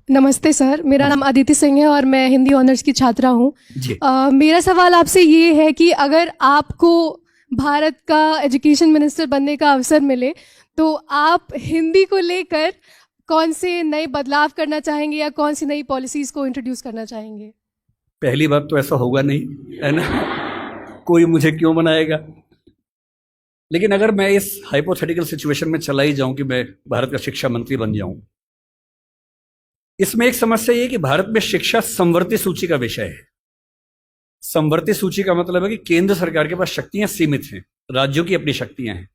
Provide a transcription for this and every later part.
नमस्ते सर, मेरा नाम अदिति सिंह है और मैं हिंदी ऑनर्स की छात्रा हूँ। जी। मेरा सवाल आपसे ये है कि अगर आपको भारत का एजुकेशन मिनिस्टर बनने का अवसर मिले तो आप हिंदी को लेकर कौन से नए बदलाव करना चाहेंगे या कौन सी नई पॉलिसीज़ को इंट्रोड्यूस करना चाहेंगे? पहली बात तो ऐसा होगा नहीं, है ना। कोई मुझे क्यों बनाएगा। लेकिन अगर मैं इस हाइपोथेटिकल सिचुएशन में चला ही जाऊं कि मैं भारत का शिक्षा मंत्री बन जाऊं, इसमें एक समस्या ये है कि भारत में शिक्षा समवर्ती सूची का विषय है। समवर्ती सूची का मतलब है कि केंद्र सरकार के पास शक्तियां सीमित हैं, राज्यों की अपनी शक्तियां हैं।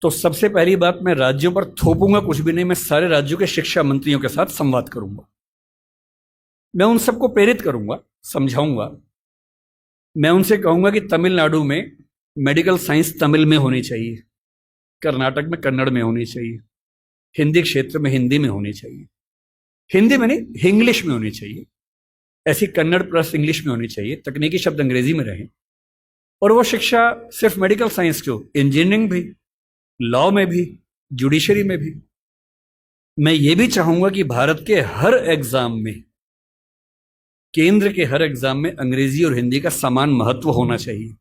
तो सबसे पहली बात, मैं राज्यों पर थोपूंगा कुछ भी नहीं, मैं सारे राज्यों के शिक्षा मंत्रियों के साथ संवाद करूंगा। मैं उन सबको प्रेरित करूंगा, समझाऊंगा। मैं उनसे कहूंगा कि तमिलनाडु में मेडिकल साइंस तमिल में होनी चाहिए, कर्नाटक में कन्नड़ में होनी चाहिए, हिंदी क्षेत्र में हिंदी में होनी चाहिए, हिंदी में नहीं इंग्लिश में होनी चाहिए, ऐसी कन्नड़ प्लस इंग्लिश में होनी चाहिए, तकनीकी शब्द अंग्रेजी में रहें। और वो शिक्षा सिर्फ मेडिकल साइंस क्यों, इंजीनियरिंग भी, लॉ में भी, जुडिशरी में भी। मैं ये भी चाहूंगा कि भारत के हर एग्जाम में, केंद्र के हर एग्जाम में अंग्रेजी और हिंदी का समान महत्व होना चाहिए।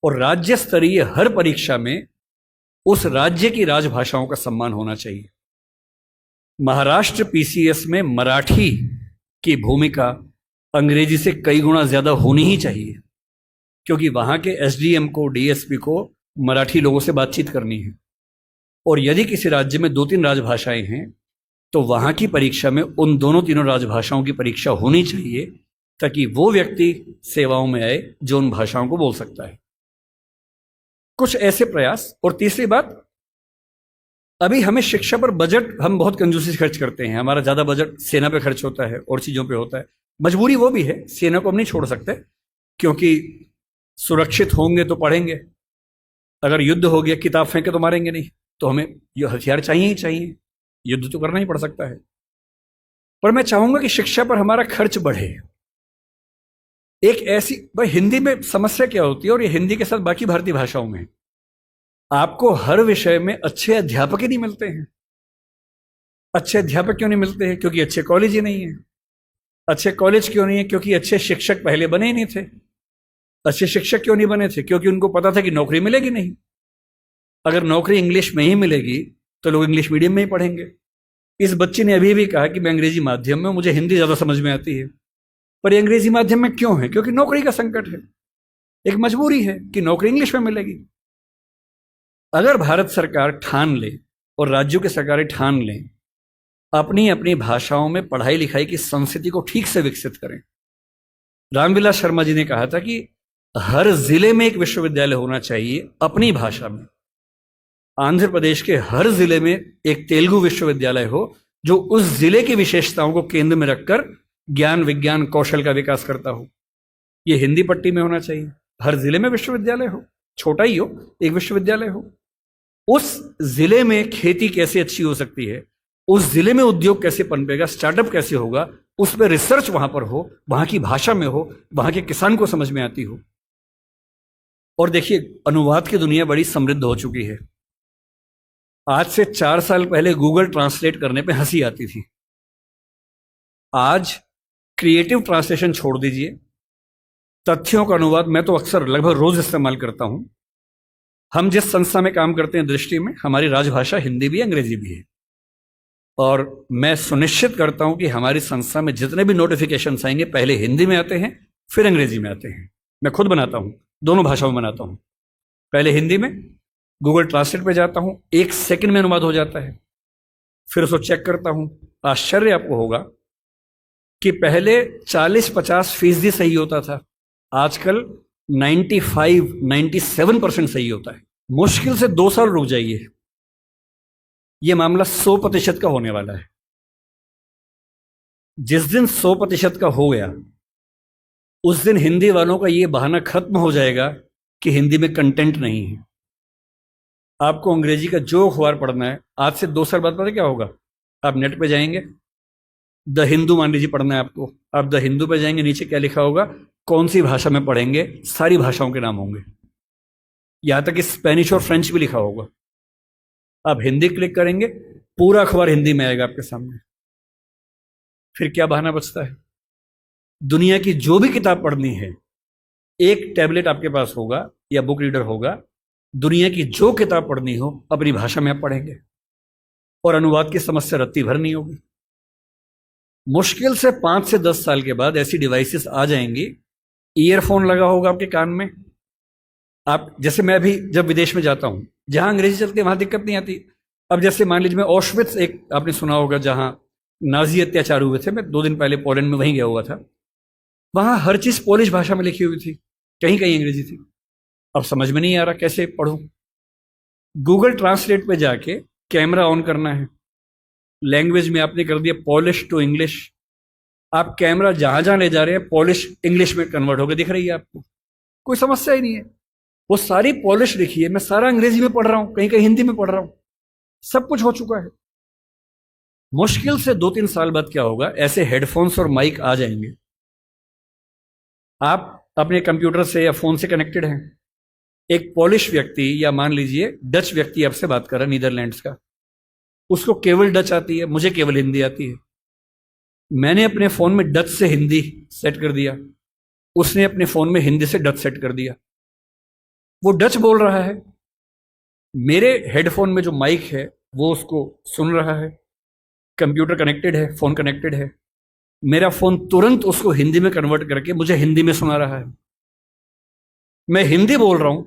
और राज्य स्तरीय हर परीक्षा में उस राज्य की राजभाषाओं का सम्मान होना चाहिए। महाराष्ट्र पीसीएस में मराठी की भूमिका अंग्रेजी से कई गुना ज्यादा होनी ही चाहिए, क्योंकि वहां के एसडीएम को, डीएसपी को मराठी लोगों से बातचीत करनी है। और यदि किसी राज्य में 2-3 राजभाषाएं हैं तो वहां की परीक्षा में उन दोनों तीनों राजभाषाओं की परीक्षा होनी चाहिए, ताकि वो व्यक्ति सेवाओं में आए जो उन भाषाओं को बोल सकता है। कुछ ऐसे प्रयास। और तीसरी बात, अभी हमें शिक्षा पर बजट हम बहुत कंजूसी से खर्च करते हैं। हमारा ज्यादा बजट सेना पे खर्च होता है और चीजों पे होता है। मजबूरी वो भी है, सेना को हम नहीं छोड़ सकते, क्योंकि सुरक्षित होंगे तो पढ़ेंगे, अगर युद्ध हो गया किताब फेंक के तो मारेंगे नहीं, तो हमें ये हथियार चाहिए ही चाहिए, युद्ध तो करना ही पड़ सकता है। पर मैं चाहूंगा कि शिक्षा पर हमारा खर्च बढ़े। एक ऐसी भाई, हिंदी में समस्या क्या होती है, और ये हिंदी के साथ बाकी भारतीय भाषाओं में, आपको हर विषय में अच्छे अध्यापक ही नहीं मिलते हैं। अच्छे अध्यापक क्यों नहीं मिलते हैं? क्योंकि अच्छे कॉलेज ही नहीं है। अच्छे कॉलेज क्यों नहीं है? क्योंकि अच्छे शिक्षक पहले बने ही नहीं थे। अच्छे शिक्षक क्यों नहीं बने थे? क्योंकि उनको पता था कि नौकरी मिलेगी नहीं। अगर नौकरी इंग्लिश में ही मिलेगी तो लोग इंग्लिश मीडियम में ही पढ़ेंगे। इस बच्चे ने अभी भी कहा कि मैं अंग्रेजी माध्यम में, मुझे हिंदी ज्यादा समझ में आती है। पर ये अंग्रेजी माध्यम में क्यों है? क्योंकि नौकरी का संकट है, एक मजबूरी है कि नौकरी इंग्लिश में मिलेगी। अगर भारत सरकार ठान ले और राज्यों की सरकारें ठान लें, अपनी अपनी भाषाओं में पढ़ाई लिखाई की संस्कृति को ठीक से विकसित करें। रामविलास शर्मा जी ने कहा था कि हर जिले में एक विश्वविद्यालय होना चाहिए अपनी भाषा में। आंध्र प्रदेश के हर जिले में एक तेलुगु विश्वविद्यालय हो, जो उस जिले की विशेषताओं को केंद्र में रखकर ज्ञान, विज्ञान, कौशल का विकास करता हो। यह हिंदी पट्टी में होना चाहिए। हर जिले में विश्वविद्यालय हो, छोटा ही हो, एक विश्वविद्यालय हो। उस जिले में खेती कैसे अच्छी हो सकती है, उस जिले में उद्योग कैसे पनपेगा, स्टार्टअप कैसे होगा, उस पर रिसर्च वहां पर हो, वहां की भाषा में हो, वहां के किसान को समझ में आती हो। और देखिए, अनुवाद की दुनिया बड़ी समृद्ध हो चुकी है। आज से 4 साल पहले गूगल ट्रांसलेट करने पे हंसी आती थी। आज क्रिएटिव ट्रांसलेशन छोड़ दीजिए, तथ्यों का अनुवाद मैं तो अक्सर लगभग रोज इस्तेमाल करता हूं। हम जिस संस्था में काम करते हैं दृष्टि में, हमारी राजभाषा हिंदी भी है, अंग्रेजी भी है। और मैं सुनिश्चित करता हूं कि हमारी संस्था में जितने भी नोटिफिकेशंस आएंगे पहले हिंदी में आते हैं, फिर अंग्रेजी में आते हैं। मैं खुद बनाता हूं, दोनों भाषाओं में बनाता हूं। पहले हिंदी में, गूगल ट्रांसलेट पे जाता हूं, 1 सेकंड में अनुवाद हो जाता है। फिर उसको चेक करता हूं। आश्चर्य आपको होगा कि पहले 40-50% सही होता था, आजकल 95-97% सही होता है। मुश्किल से 2 साल रुक जाइए, यह मामला 100% का होने वाला है। जिस दिन 100% का हो गया, उस दिन हिंदी वालों का यह बहाना खत्म हो जाएगा कि हिंदी में कंटेंट नहीं है। आपको अंग्रेजी का जो अखबार पढ़ना है, आज से 2 साल बाद पता क्या होगा? आप नेट पे जाएंगे, द हिंदू मान लीजिए पढ़ना है आपको, आप द हिंदू पे जाएंगे, नीचे क्या लिखा होगा, कौन सी भाषा में पढ़ेंगे, सारी भाषाओं के नाम होंगे, यहां तक कि स्पेनिश और फ्रेंच भी लिखा होगा। आप हिंदी क्लिक करेंगे, पूरा अखबार हिंदी में आएगा आपके सामने। फिर क्या बहाना बचता है? दुनिया की जो भी किताब पढ़नी है, एक टैबलेट आपके पास होगा या बुक रीडर होगा, दुनिया की जो किताब पढ़नी हो अपनी भाषा में आप पढ़ेंगे और अनुवाद की समस्या रत्ती भर नहीं होगी। मुश्किल से 5 से 10 साल के बाद ऐसी डिवाइसेस आ जाएंगी, ईयरफोन लगा होगा आपके कान में, आप जैसे मैं भी जब विदेश में जाता हूं, जहां अंग्रेजी चलती है वहां दिक्कत नहीं आती। अब जैसे मान लीजिए मैं ऑशविट्स, एक आपने सुना होगा जहां नाजी अत्याचार हुए थे, मैं 2 दिन पहले पोलैंड में वहीं गया हुआ था, वहां हर चीज पोलिश भाषा में लिखी हुई थी, कहीं कहीं अंग्रेजी थी। अब समझ में नहीं आ रहा कैसे पढ़ूं। गूगल ट्रांसलेट पे जाके कैमरा ऑन करना है, लैंग्वेज में आपने कर दिया पॉलिश टू इंग्लिश, आप कैमरा जहां जहां ले जा रहे हैं पॉलिश इंग्लिश में कन्वर्ट होकर दिख रही है आपको, कोई समस्या ही नहीं है। वो सारी पॉलिश लिखी है, मैं सारा अंग्रेजी में पढ़ रहा हूं, कहीं कहीं हिंदी में पढ़ रहा हूं, सब कुछ हो चुका है। मुश्किल से 2-3 साल बाद क्या होगा, ऐसे हेडफोन्स और माइक आ जाएंगे, आप अपने कंप्यूटर से या फोन से कनेक्टेड हैं, एक पॉलिश व्यक्ति या मान लीजिए डच व्यक्ति आपसे बात कर रहा है, नीदरलैंड्स का, उसको केवल डच आती है, मुझे केवल हिंदी आती है। मैंने अपने फोन में डच से हिंदी सेट कर दिया, उसने अपने फोन में हिंदी से डच सेट कर दिया, वो डच बोल रहा है, मेरे हेडफोन में जो माइक है वो उसको सुन रहा है, कंप्यूटर कनेक्टेड है, फोन कनेक्टेड है, मेरा फोन तुरंत उसको हिंदी में कन्वर्ट करके मुझे हिंदी में सुना रहा है। मैं हिंदी बोल रहा हूं,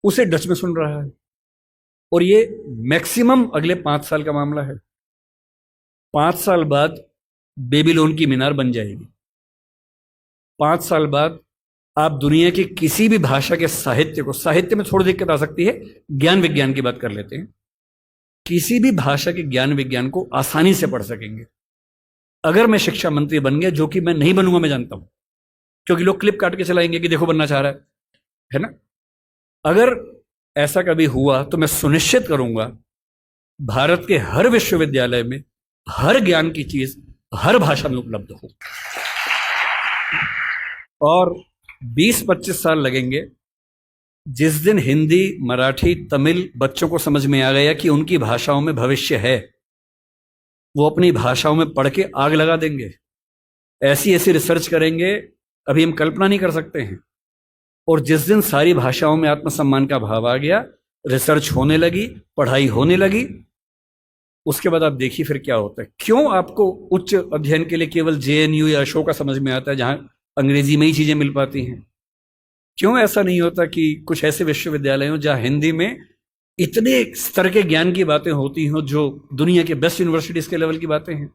उसे डच में सुन रहा है। और ये मैक्सिमम अगले 5 साल का मामला है। 5 साल बाद बेबीलोन की मीनार बन जाएगी। 5 साल बाद आप दुनिया की किसी भी भाषा के साहित्य को, साहित्य में थोड़ी दिक्कत आ सकती है, ज्ञान विज्ञान की बात कर लेते हैं, किसी भी भाषा के ज्ञान विज्ञान को आसानी से पढ़ सकेंगे। अगर मैं शिक्षा मंत्री बन गया, जो कि मैं नहीं बनूंगा, मैं जानता हूं, क्योंकि लोग क्लिप काट के चलाएंगे कि देखो बनना चाह रहा है ना। अगर ऐसा कभी हुआ तो मैं सुनिश्चित करूंगा भारत के हर विश्वविद्यालय में हर ज्ञान की चीज हर भाषा में उपलब्ध हो। और 20-25 साल लगेंगे, जिस दिन हिंदी, मराठी, तमिल बच्चों को समझ में आ गया कि उनकी भाषाओं में भविष्य है, वो अपनी भाषाओं में पढ़ के आग लगा देंगे, ऐसी ऐसी रिसर्च करेंगे अभी हम कल्पना नहीं कर सकते हैं। और जिस दिन सारी भाषाओं में आत्मसम्मान का भाव आ गया, रिसर्च होने लगी, पढ़ाई होने लगी, उसके बाद आप देखिए फिर क्या होता है। क्यों आपको उच्च अध्ययन के लिए केवल JNU या अशोका समझ में आता है, जहां अंग्रेजी में ही चीजें मिल पाती हैं? क्यों ऐसा नहीं होता कि कुछ ऐसे विश्वविद्यालय हो जहां हिंदी में इतने स्तर के ज्ञान की बातें होती हों जो दुनिया के बेस्ट यूनिवर्सिटीज के लेवल की बातें हैं?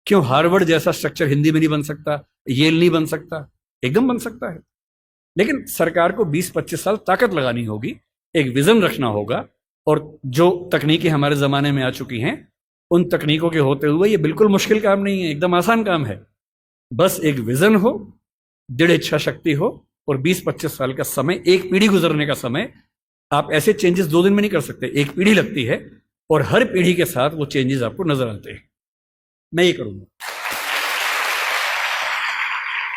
क्यों हार्वर्ड जैसा स्ट्रक्चर हिंदी में नहीं बन सकता, येल नहीं बन सकता? एकदम बन सकता है। लेकिन सरकार को 20-25 साल ताकत लगानी होगी, एक विजन रखना होगा, और जो तकनीकें हमारे ज़माने में आ चुकी हैं उन तकनीकों के होते हुए ये बिल्कुल मुश्किल काम नहीं है, एकदम आसान काम है। बस एक विजन हो, दृढ़ इच्छा शक्ति हो, और 20-25 साल का समय, एक पीढ़ी गुजरने का समय। आप ऐसे चेंजेस 2 दिन में नहीं कर सकते, एक पीढ़ी लगती है, और हर पीढ़ी के साथ वो चेंजेस आपको नजर आते हैं। मैं ये करूँगा।